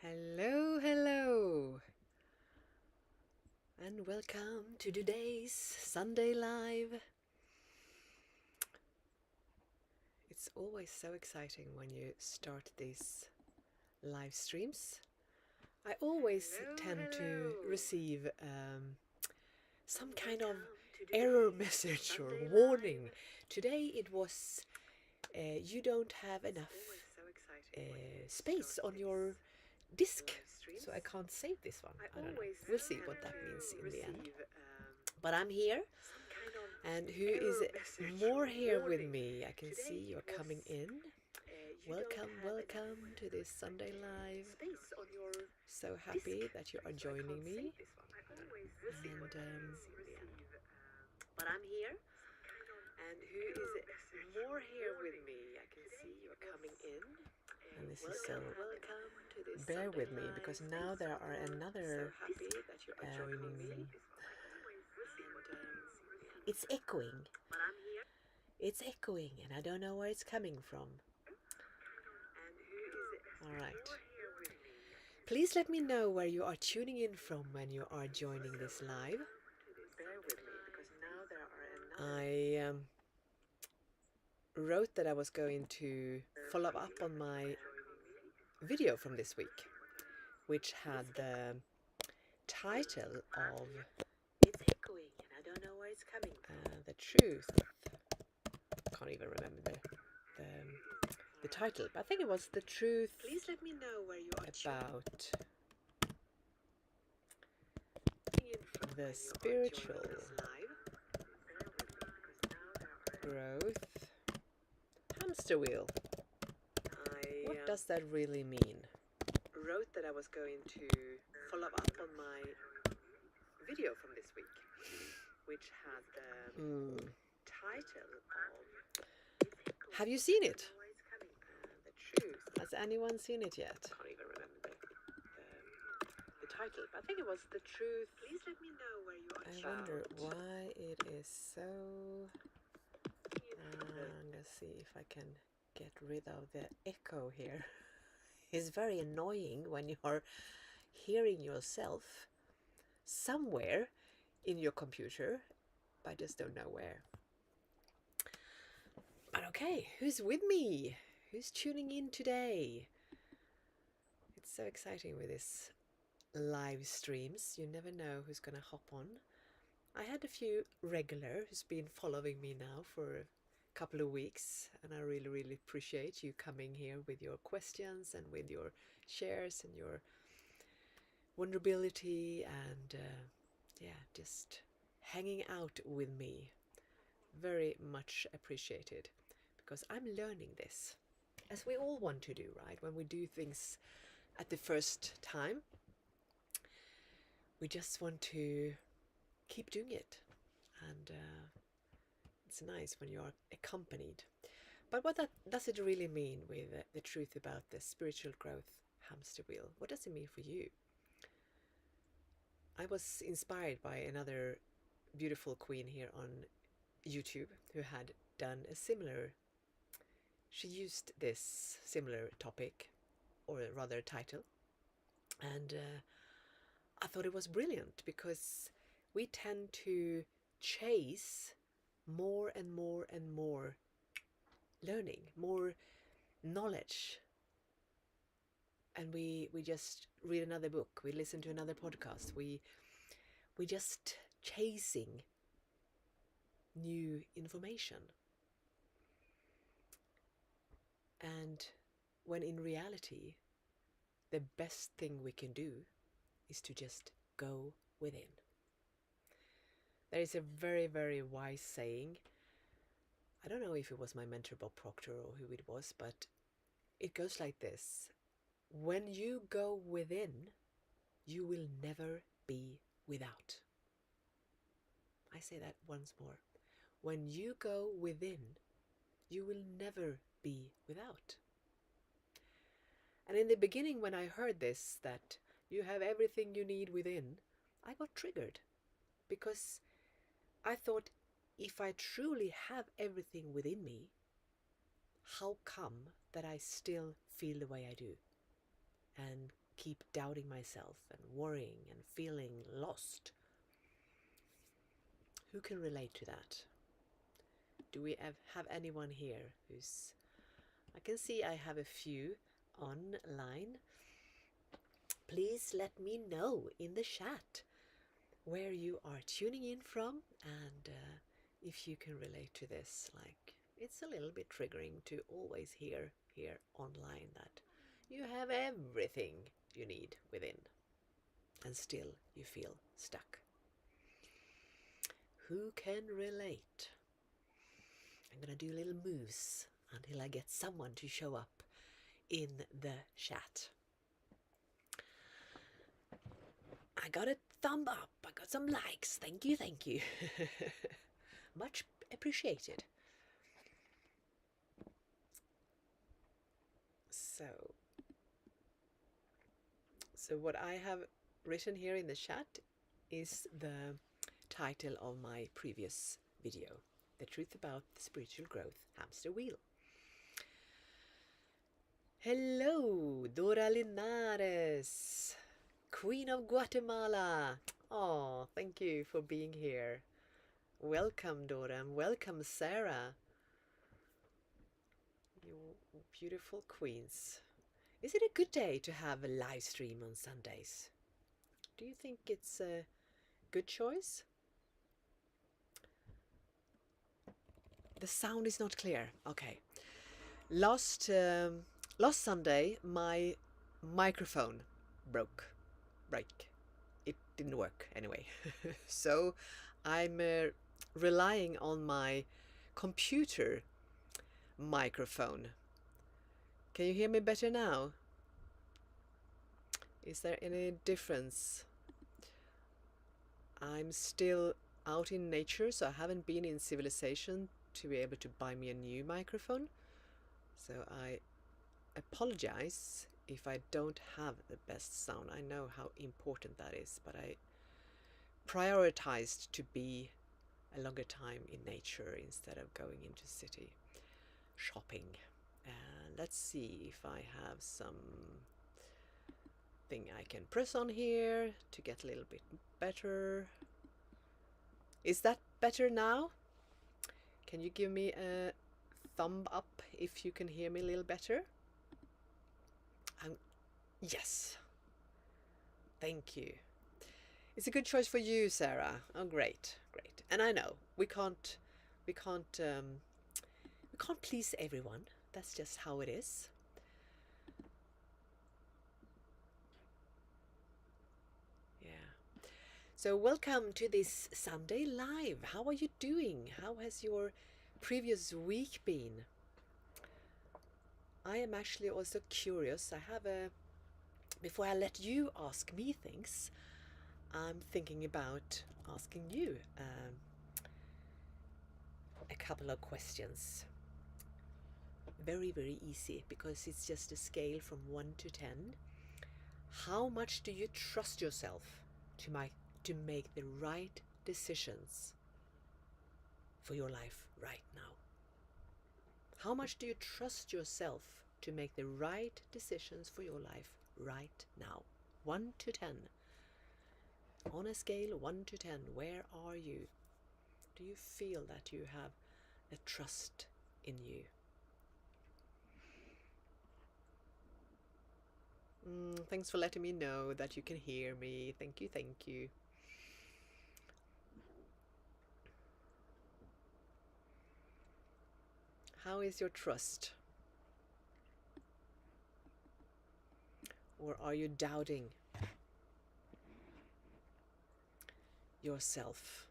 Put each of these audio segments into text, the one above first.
Hello, hello, and welcome to today's Sunday Live. It's always so exciting when you start these live streams. I always tend to receive some kind of error message or warning. Today it was you don't have enough space on your disk, so I can't save this one. I don't know. We'll see what that means in the end. But I'm here, and who is more here with me? I can see you're coming in. Welcome, welcome to this Sunday Live. So happy that you are joining me. And but I'm here, and who is more here with me? I can see you're coming in. And this is so bear with me because now there are another joining me. It's echoing. It's echoing, and I don't know where it's coming from. All right. Please let me know where you are tuning in from when you are joining this live. I wrote that I was going to follow up on my video from this week, which had the title of It's Echoing, and I don't know where it's coming from. The truth. Can't even remember the title, but I think it was The Truth. Please let me know where you are about the spiritual growth hamster wheel. What does that really mean? Wrote that I was going to follow up on my video from this week, which had the title of Have you seen it? The Truth. Has anyone seen it yet? I can't even remember the title, but I think it was The Truth. Please let me know where you are. I wonder why it is so. Let's see if I can get rid of the echo here. It's very annoying when you are hearing yourself somewhere in your computer, but I just don't know where. But okay, who's with me? Who's tuning in today? It's so exciting with this live streams. You never know who's gonna hop on. I had a few regular who's been following me now for a couple of weeks, and I really appreciate you coming here with your questions and with your shares and your vulnerability and just hanging out with me. Very much appreciated, because I'm learning this, as we all want to do, right? When we do things at the first time, we just want to keep doing it, and it's nice when you are accompanied. But what does it really mean with the truth about the spiritual growth hamster wheel? What does it mean for you? I was inspired by another beautiful queen here on YouTube who had done a similar, she used this similar topic, or rather title, and I thought it was brilliant, because we tend to chase more and more and more learning, more knowledge, and we just read another book, we listen to another podcast, we just chasing new information. And when in reality, the best thing we can do is to just go within. There is a very wise saying. I don't know if it was my mentor Bob Proctor or who it was, but it goes like this: when you go within, you will never be without. I say that once more. When you go within, you will never be without. And in the beginning, when I heard this, that you have everything you need within, I got triggered, because I thought, if I truly have everything within me, how come that I still feel the way I do and keep doubting myself and worrying and feeling lost. Who can relate to that? Do we have anyone here who's... I can see I have a few online. Please let me know in the chat where you are tuning in from, and if you can relate to this. Like, it's a little bit triggering to always hear here online that you have everything you need within, and still you feel stuck. Who can relate? I'm gonna do little moves until I get someone to show up in the chat. I got a thumb up, I got some likes, thank you, thank you. Much appreciated. So what I have written here in the chat is the title of my previous video, The Truth About the Spiritual Growth Hamster Wheel. Hello, Dora Linares, Queen of Guatemala. Oh, thank you for being here. Welcome, Dora, and welcome, Sarah. You beautiful queens. Is it a good day to have a live stream on Sundays? Do you think it's a good choice? The sound is not clear. Okay. Last Sunday, my microphone broke. It didn't work anyway. So I'm relying on my computer microphone. Can you hear me better now? Is there any difference? I'm still out in nature, so I haven't been in civilization to be able to buy me a new microphone. So I apologize if I don't have the best sound. I know how important that is, but I prioritized to be a longer time in nature instead of going into city shopping. Let's see if I have some thing I can press on here to get a little bit better. Is that better now? Can you give me a thumb up if you can hear me a little better? Yes. Thank you. It's a good choice for you, Sarah. Oh, great. And I know we can't please everyone. That's just how it is. Yeah. So welcome to this Sunday live. How are you doing? How has your previous week been? I am actually also curious. Before I let you ask me things, I'm thinking about asking you a couple of questions. Very, very easy, because it's just a scale from 1 to 10. How much do you trust yourself to make the right decisions for your life right now? How much do you trust yourself to make the right decisions for your life right now? 1 to 10. On a scale 1 to 10, where are you? Do you feel that you have a trust in you? Thanks for letting me know that you can hear me. Thank you. How is your trust? Or are you doubting yourself,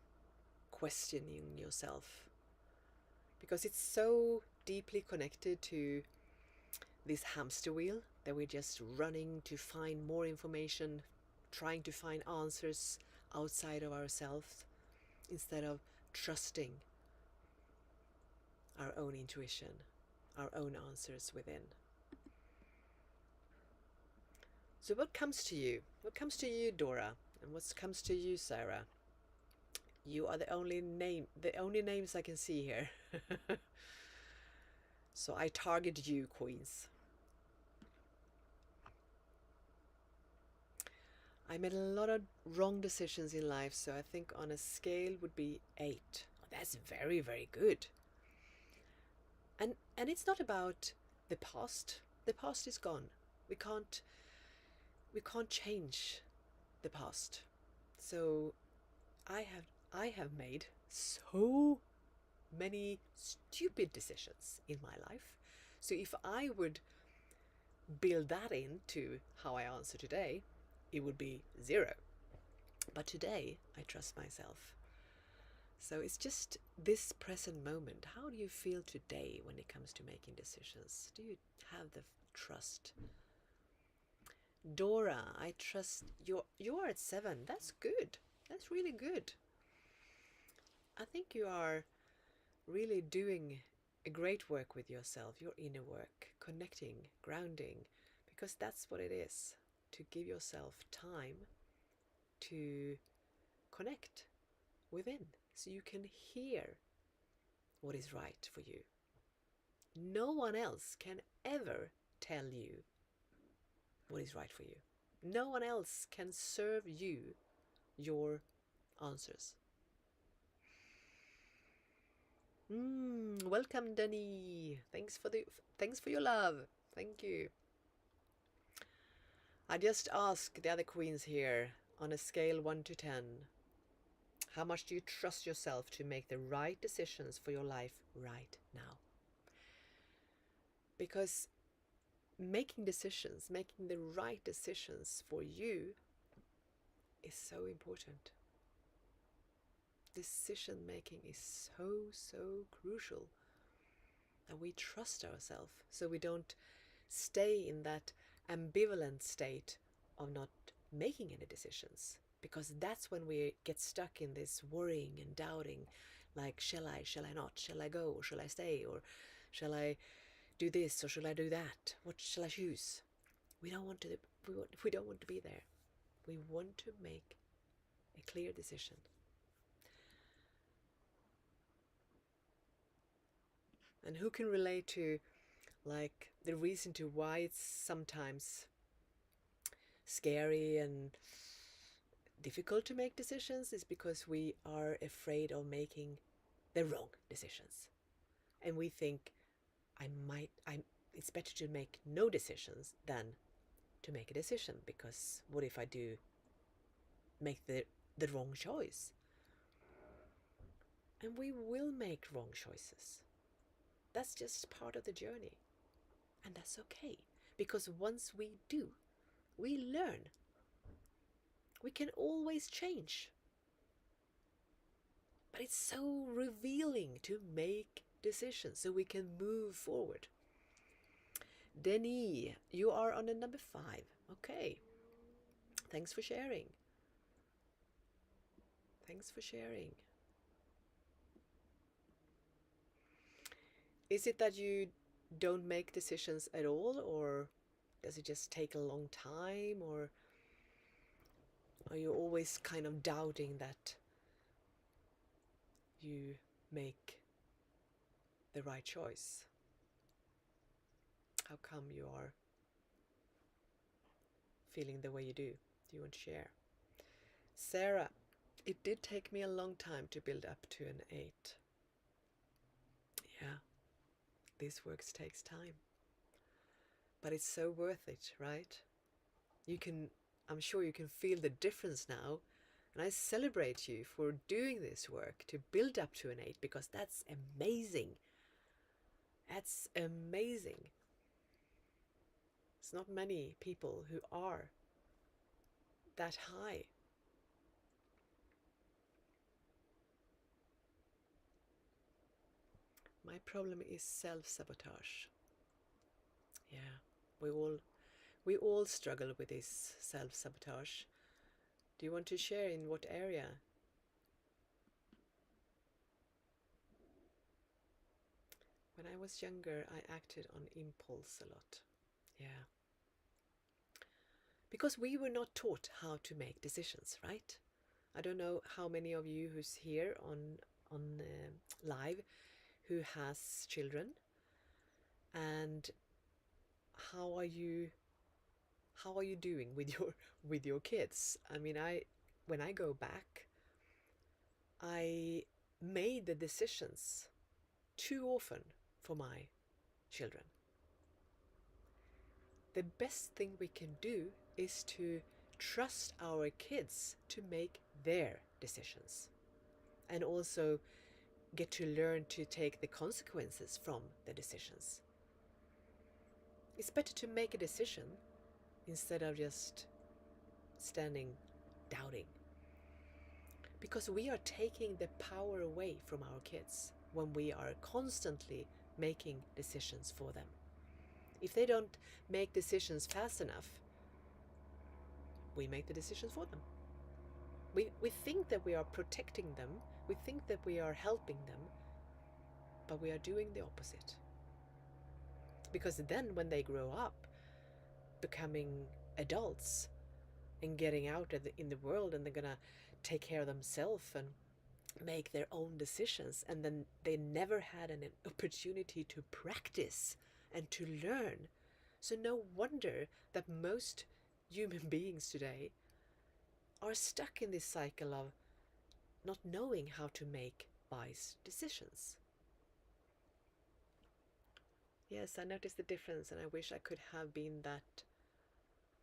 questioning yourself? Because it's so deeply connected to this hamster wheel that we're just running to find more information, trying to find answers outside of ourselves instead of trusting our own intuition, our own answers within. So what comes to you? What comes to you, Dora? And what comes to you, Sarah? You are the only names I can see here. So I target you, queens. I made a lot of wrong decisions in life, so I think on a scale would be 8. That's very, very good. And it's not about the past. The past is gone. We can't we can't change the past. So I have made so many stupid decisions in my life. So if I would build that into how I answer today, it would be 0. But today I trust myself. So it's just this present moment. How do you feel today when it comes to making decisions? Do you have the trust? Dora, I trust you're at 7. That's good. That's really good. I think you are really doing a great work with yourself, your inner work, connecting, grounding, because that's what it is, to give yourself time to connect within so you can hear what is right for you. No one else can ever tell you what is right for you. No one else can serve you your answers. Welcome, Danny. Thanks for your love. Thank you. I just asked the other queens here on a scale 1 to 10. How much do you trust yourself to make the right decisions for your life right now? Because making the right decisions for you is so important. Decision making is so crucial that we trust ourselves so we don't stay in that ambivalent state of not making any decisions, because that's when we get stuck in this worrying and doubting, like shall I not, shall I go, or shall I stay, or shall I do this, or shall I do that, what shall I choose? We don't want to be there. We want to make a clear decision. And who can relate to like the reason to why it's sometimes scary and difficult to make decisions is because we are afraid of making the wrong decisions. And we think it's better to make no decisions than to make a decision, because what if I do make the wrong choice? And we will make wrong choices. That's just part of the journey. And that's okay, because once we do, we learn. We can always change. But it's so revealing to make decisions so we can move forward. Denny, you are on a number 5. Okay. Thanks for sharing. Thanks for sharing. Is it that you don't make decisions at all, or does it just take a long time, or are you always kind of doubting that you make the right choice? How come you are feeling the way you do? Do you want to share? Sarah, it did take me a long time to build up to an 8. Yeah, this work takes time. But it's so worth it, right? I'm sure you can feel the difference now. And I celebrate you for doing this work to build up to an 8, because that's amazing. That's amazing. It's not many people who are that high. My problem is self-sabotage. Yeah, we all struggle with this self-sabotage. Do you want to share in what area? When I was younger, I acted on impulse a lot. Yeah. Because we were not taught how to make decisions, right? I don't know how many of you who's here on live who has children, and how how are you doing with your kids? I mean, when I go back, I made the decisions too often for my children. The best thing we can do is to trust our kids to make their decisions, and also get to learn to take the consequences from the decisions. It's better to make a decision instead of just standing doubting. Because we are taking the power away from our kids when we are constantly making decisions for them. If they don't make decisions fast enough, we make the decisions for them. We think that we are protecting them, we think that we are helping them, but we are doing the opposite. Because then when they grow up, becoming adults and getting out in the world, and they're gonna take care of themselves and make their own decisions, and then they never had an opportunity to practice and to learn. So no wonder that most human beings today are stuck in this cycle of not knowing how to make wise decisions. Yes, I noticed the difference, and I wish I could have been that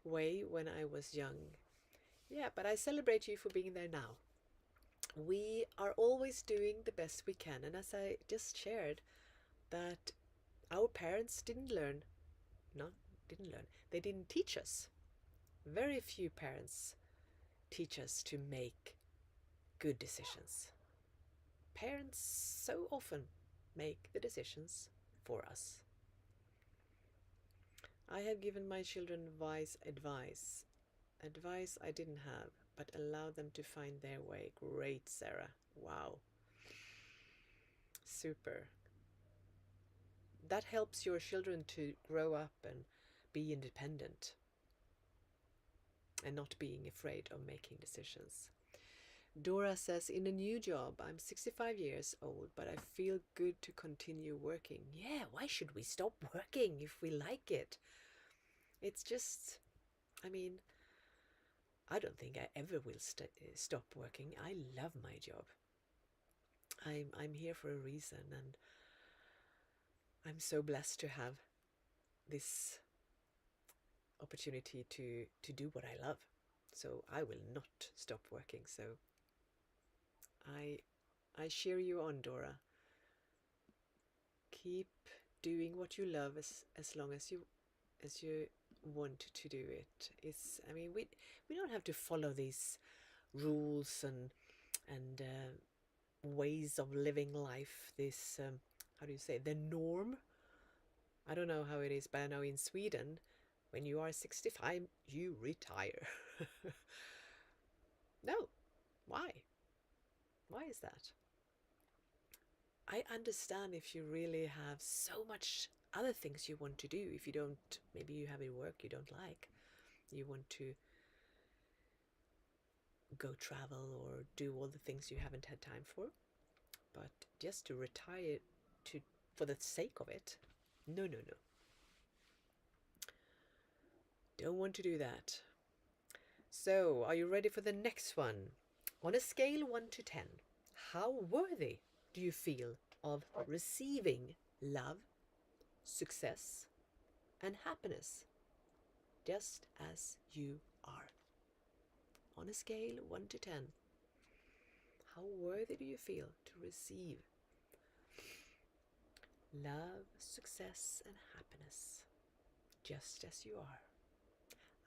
way when I was young. Yeah, but I celebrate you for being there now. We are always doing the best we can, and as I just shared, that our parents didn't learn. They didn't teach us. Very few parents teach us to make good decisions. Parents so often make the decisions for us. I have given my children wise advice. Advice I didn't have, but allow them to find their way. Great, Sarah. Wow. Super. That helps your children to grow up and be independent and not being afraid of making decisions. Dora says, in a new job, I'm 65 years old, but I feel good to continue working. Yeah, why should we stop working if we like it? It's just, I mean, I don't think I ever will stop working. I love my job. I'm here for a reason, and I'm so blessed to have this opportunity to do what I love. So I will not stop working. So I cheer you on, Dora. Keep doing what you love as long as you want to do it. It's, I mean, we don't have to follow these rules and ways of living life. This how do you say, the norm? I don't know how it is, but I know in Sweden, when you are 65, you retire. No, why? Why is that? I understand if you really have so much other things you want to do. If you don't, maybe you have a work you don't like, you want to go travel or do all the things you haven't had time for. But just to retire for the sake of it, no. Don't want to do that. So, are you ready for the next one? On a scale 1 to 10, how worthy do you feel of receiving love, success, and happiness just as you are? On a scale 1 to 10, how worthy do you feel to receive love, success, and happiness just as you are?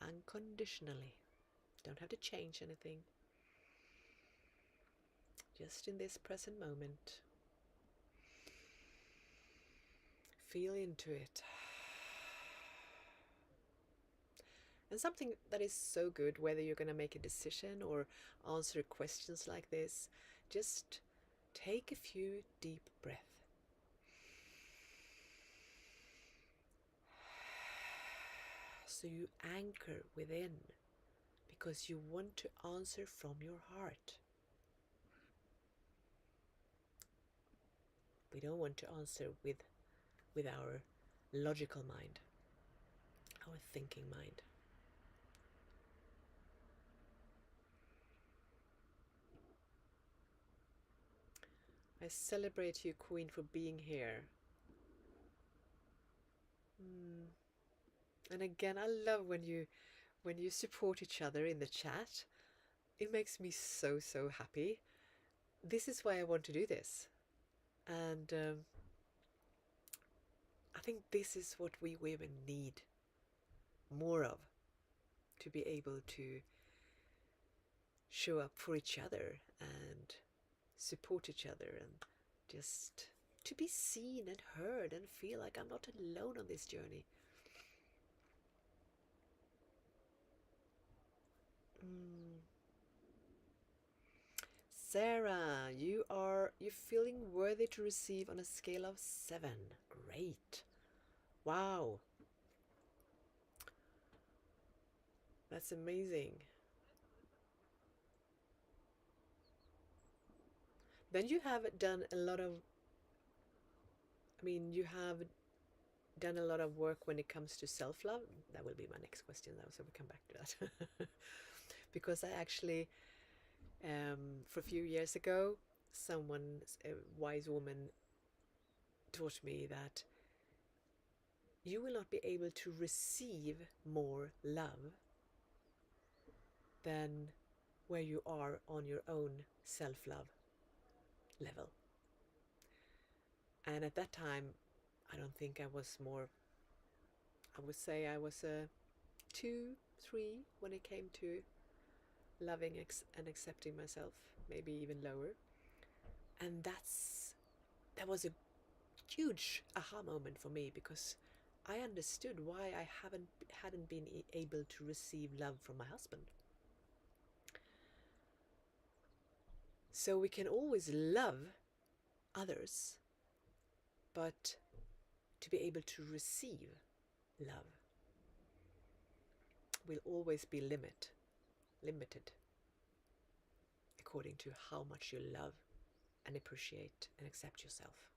Unconditionally. Don't have to change anything. Just in this present moment. Feel into it. And something that is so good, whether you're going to make a decision or answer questions like this, just take a few deep breaths. So you anchor within, because you want to answer from your heart. We don't want to answer with our logical mind, our thinking mind. I celebrate you, Queen, for being here. And again, I love when you support each other in the chat. It makes me so, so happy. This is why I want to do this. And I think this is what we women need more of, to be able to show up for each other and support each other, and just to be seen and heard and feel like I'm not alone on this journey. Sarah, you're feeling worthy to receive on a scale of 7. Great. Wow. That's amazing. Then you have done a lot of, you have done a lot of work when it comes to self-love. That will be my next question though, so we'll come back to that. Because I actually, for a few years ago, a wise woman taught me that you will not be able to receive more love than where you are on your own self-love level. And at that time, I don't think I was more, I would say I was a 2, 3 when it came to loving and accepting myself, maybe even lower. And that was a huge aha moment for me, because I understood why I hadn't been able to receive love from my husband. So we can always love others, but to be able to receive love will always be limited according to how much you love and appreciate and accept yourself.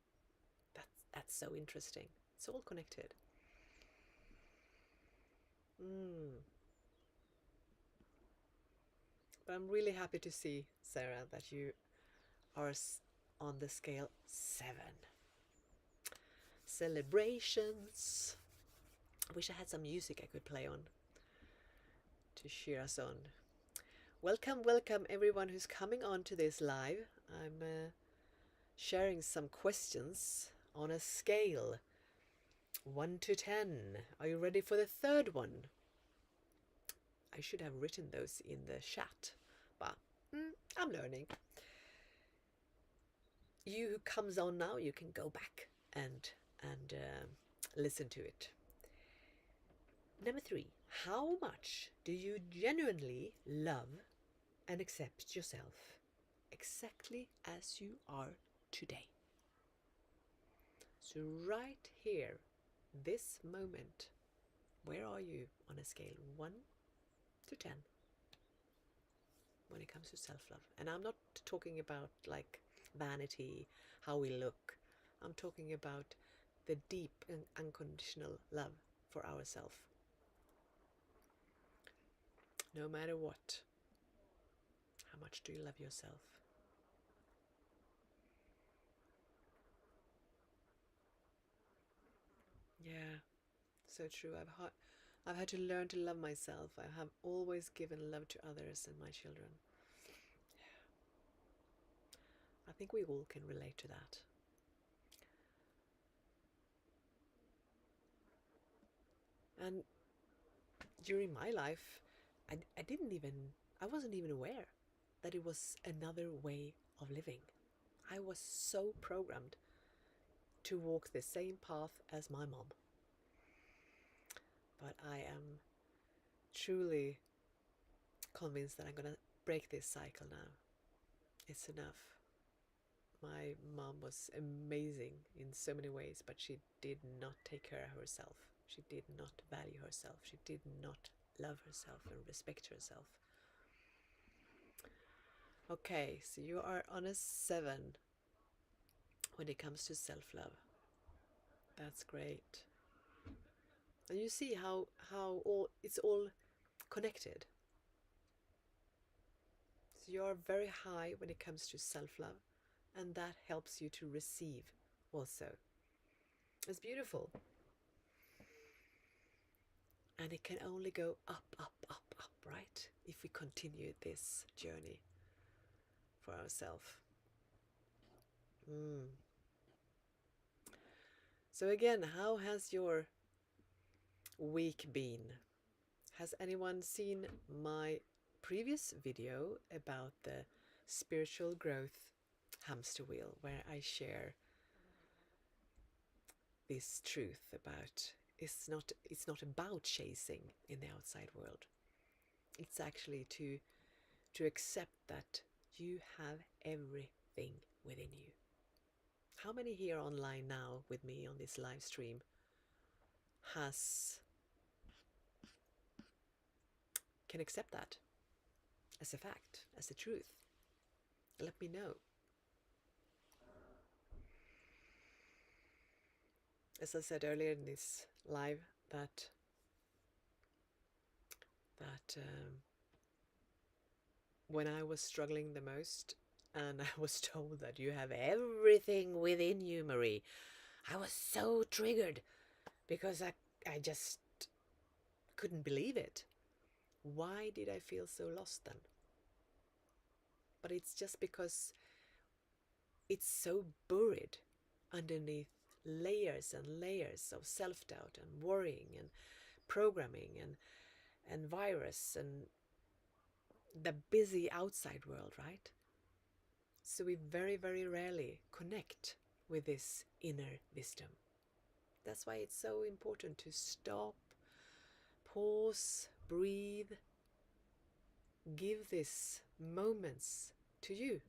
That's so interesting. It's all connected. But I'm really happy to see, Sarah, that you are on the scale 7. Celebrations. I wish I had some music I could play on to cheer us on. Welcome, welcome everyone who's coming on to this live. I'm sharing some questions on a scale 1 to 10. Are you ready for the third one? I should have written those in the chat, but I'm learning. You who comes on now, you can go back and listen to it. Number 3, how much do you genuinely love and accept yourself exactly as you are today? So right here, this moment, where are you on a scale 1 to 10 when it comes to self-love? And I'm not talking about like vanity, how we look. I'm talking about the deep and unconditional love for ourselves. No matter what, how much do you love yourself? Yeah, so true. I've had to learn to love myself. I have always given love to others and my children. I think we all can relate to that. And during my life, I wasn't even aware that it was another way of living. I was so programmed to walk the same path as my mom. But I am truly convinced that I'm gonna break this cycle now. It's enough. My mom was amazing in so many ways, but she did not take care of herself. She did not value herself. She did not love herself and respect herself. Okay, so you are on a 7 when it comes to self-love. That's great. And you see how it's all connected. So you are very high when it comes to self-love, and that helps you to receive also. It's beautiful. And it can only go up, up, up, up, right? If we continue this journey for ourselves. So again, how has your week been? Has anyone seen my previous video about the spiritual growth hamster wheel, where I share this truth about it's not about chasing in the outside world. It's actually to accept that you have everything within you. How many here online now with me on this live stream can accept that as a fact, as a truth? Let me know. As I said earlier in this live, that when I was struggling the most and I was told that you have everything within you, Marie, I was so triggered because I just couldn't believe it. Why did I feel so lost then? But it's just because it's so buried underneath layers and layers of self-doubt and worrying and programming and virus and the busy outside world, right? So we very, very rarely connect with this inner wisdom. That's why it's so important to stop, pause, breathe, give these moments to you,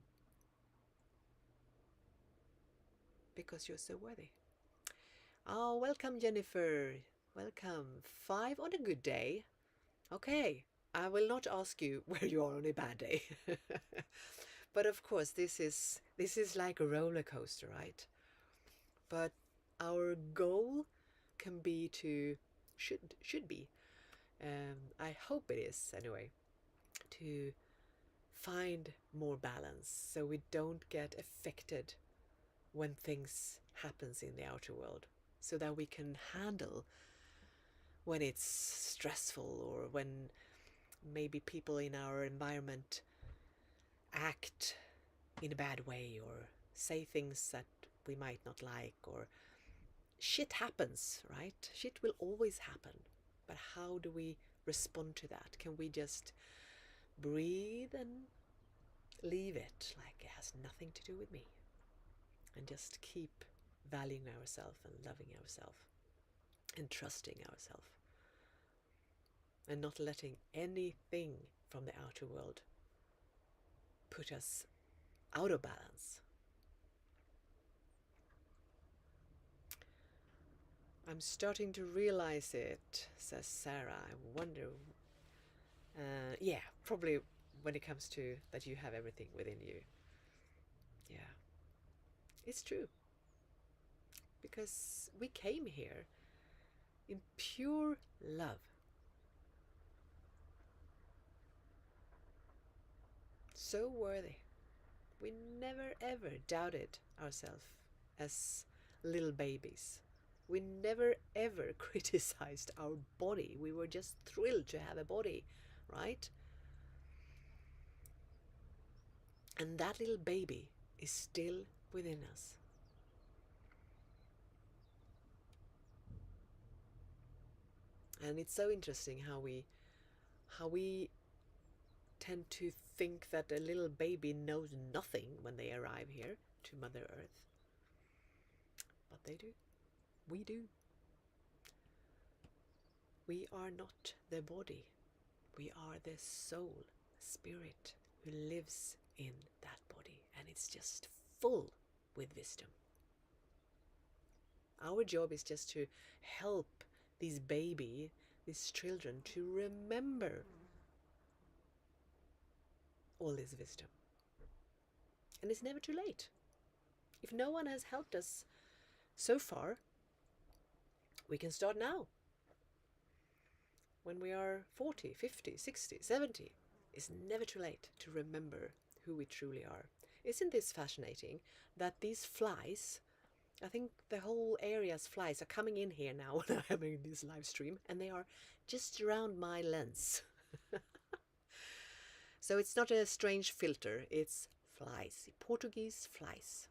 because you're so worthy. Oh, welcome, Jennifer. Welcome. 5 on a good day. Okay, I will not ask you where you are on a bad day. But of course, this is like a roller coaster, right? But our goal can be should be, I hope it is anyway, to find more balance so we don't get affected when things happens in the outer world, so that we can handle when it's stressful or when maybe people in our environment act in a bad way or say things that we might not like, or shit happens, right? Shit will always happen. But how do we respond to that? Can we just breathe and leave it like it has nothing to do with me, and just keep valuing ourselves and loving ourselves and trusting ourselves, and not letting anything from the outer world put us out of balance? I'm starting to realize it, says Sarah. I wonder, yeah, probably when it comes to that you have everything within you. Yeah, it's true. Because we came here in pure love. So worthy. We never ever doubted ourselves as little babies. We never ever criticized our body. We were just thrilled to have a body, right? And that little baby is still within us. And it's so interesting how we tend to think that a little baby knows nothing when they arrive here to Mother Earth. But they do. We do. We are not the body. We are the soul, spirit, who lives in that body, and it's just full with wisdom. Our job is just to help these children, to remember all this wisdom. And it's never too late. If no one has helped us so far, we can start now. When we are 40, 50, 60, 70, it's never too late to remember who we truly are. Isn't this fascinating that these flies, I think the whole area's flies are coming in here now when I'm having this live stream, and they are just around my lens. So it's not a strange filter, it's flies, Portuguese flies.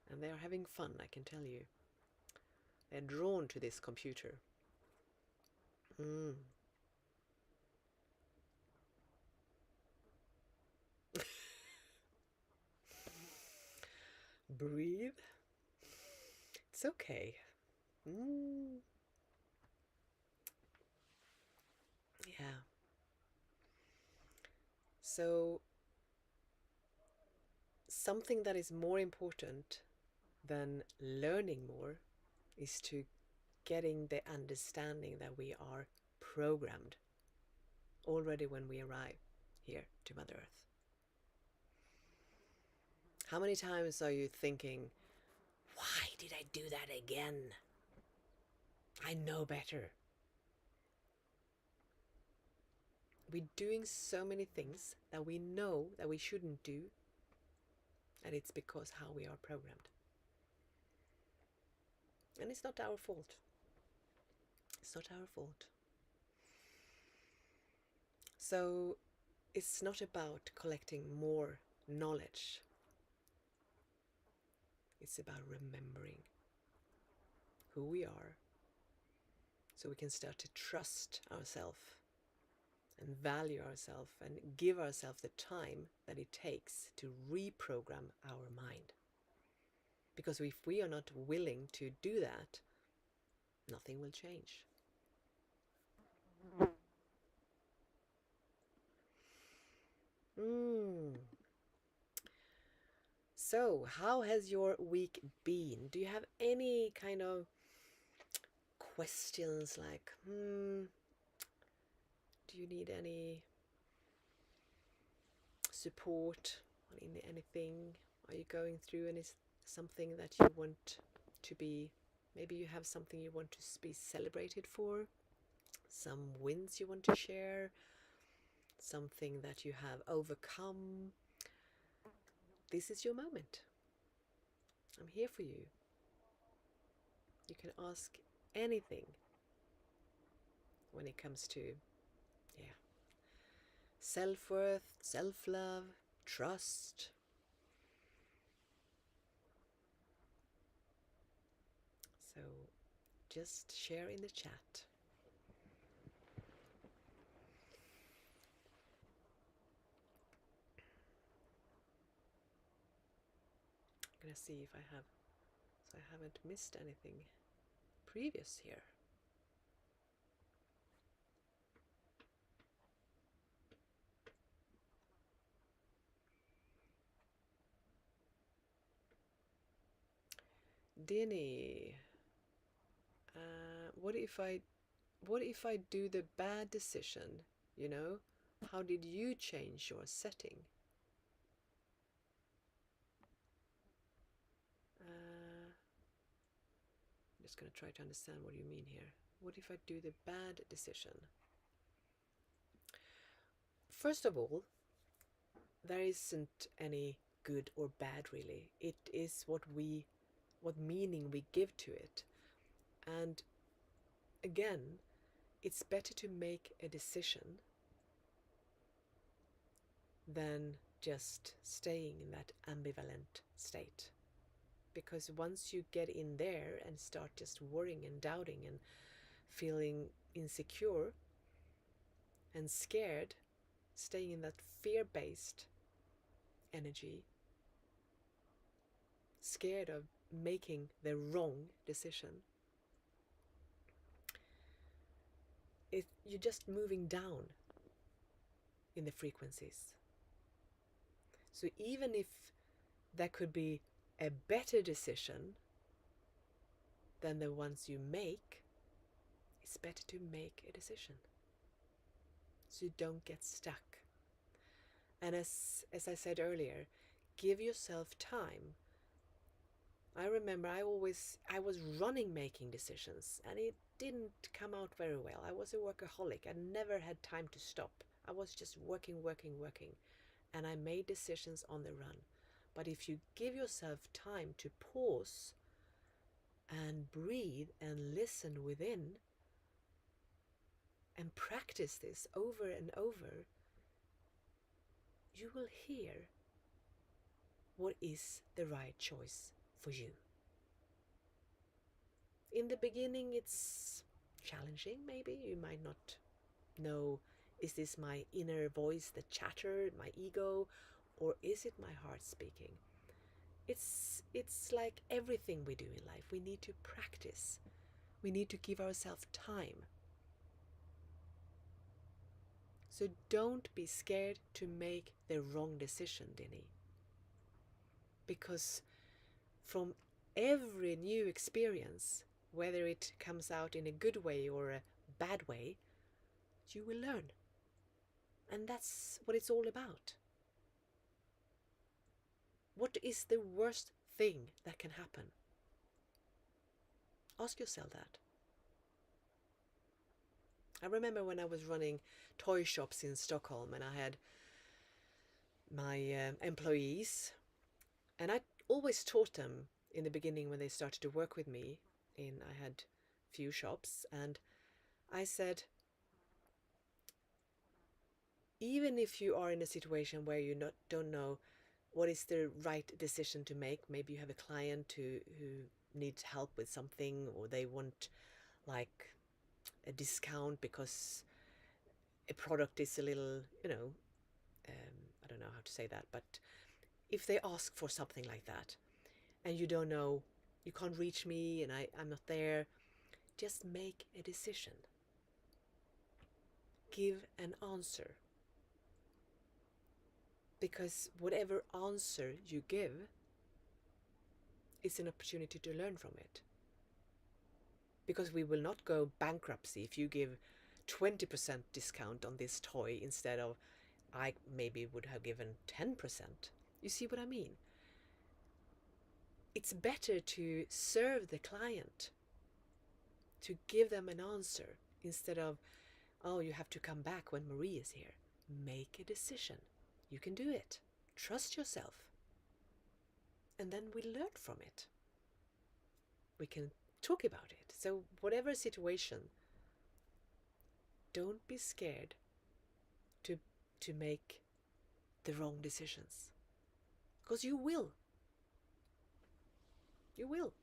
And they are having fun, I can tell you. They're drawn to this computer. Breathe. It's okay. Yeah. So, something that is more important than learning more is to getting the understanding that we are programmed already when we arrive here to Mother Earth. How many times are you thinking, why did I do that again? I know better. We're doing so many things that we know that we shouldn't do, and it's because how we are programmed. And it's not our fault. It's not our fault. So it's not about collecting more knowledge. It's about remembering who we are so we can start to trust ourselves and value ourselves and give ourselves the time that it takes to reprogram our mind. Because if we are not willing to do that, nothing will change. So, how has your week been? Do you have any kind of questions like, do you need any support in anything? Are you going through something that you want to be, maybe you have something you want to be celebrated for, some wins you want to share, something that you have overcome? This is your moment. I'm here for you. You can ask anything when it comes to, self-worth, self-love, trust. So just share in the chat. I'm gonna see if I have, so I haven't missed anything previous here. Denny, what if I do the bad decision? You know, how did you change your setting? I'm just going to try to understand what you mean here. What if I do the bad decision? First of all, there isn't any good or bad really. It is what meaning we give to it. And again, it's better to make a decision than just staying in that ambivalent state. Because once you get in there and start just worrying and doubting and feeling insecure and scared, staying in that fear-based energy, scared of making the wrong decision, you're just moving down in the frequencies. So even if there could be a better decision than the ones you make, it's better to make a decision so you don't get stuck. And as I said earlier, give yourself time. I remember I was running making decisions, and it didn't come out very well. I was a workaholic. I never had time to stop. I was just working. and I made decisions on the run. But if you give yourself time to pause and breathe and listen within and practice this over and over, you will hear what is the right choice for you. In the beginning, it's challenging, maybe. You might not know, is this my inner voice that chattered, my ego, or is it my heart speaking? It's like everything we do in life. We need to practice. We need to give ourselves time. So don't be scared to make the wrong decision, Dinny. Because from every new experience, whether it comes out in a good way or a bad way, you will learn. And that's what it's all about. What is the worst thing that can happen? Ask yourself that. I remember when I was running toy shops in Stockholm and I had my employees, and I always taught them in the beginning when they started to work with me. I had few shops, and I said, even if you are in a situation where you don't know what is the right decision to make, maybe you have a client who needs help with something, or they want like a discount because a product is a little, I don't know how to say that, but if they ask for something like that and you don't know, you can't reach me and I'm not there, just make a decision. Give an answer. Because whatever answer you give is an opportunity to learn from it. Because we will not go bankruptcy if you give 20% discount on this toy instead of I maybe would have given 10%. You see what I mean? It's better to serve the client, to give them an answer instead of, oh, you have to come back when Marie is here. Make a decision. You can do it. Trust yourself. And then we learn from it. We can talk about it. So whatever situation, don't be scared to make the wrong decisions. Because you will. You will.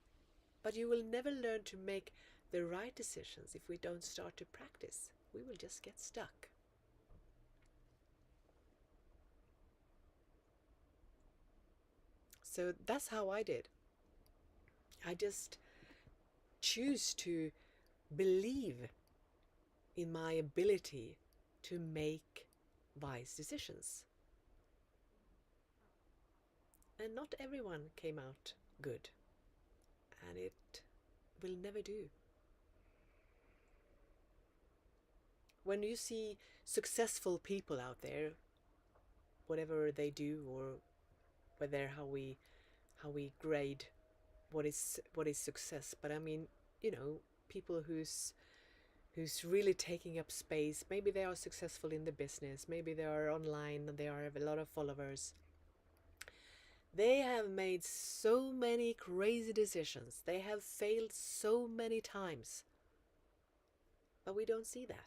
But you will never learn to make the right decisions if we don't start to practice. We will just get stuck. So that's how I did. I just choose to believe in my ability to make wise decisions. And not everyone came out good. And it will never do. When you see successful people out there, whatever they do, or whether how we grade what is success, but I mean, people who's really taking up space. Maybe they are successful in the business, maybe they are online and they have a lot of followers. They have made so many crazy decisions. They have failed so many times. But we don't see that.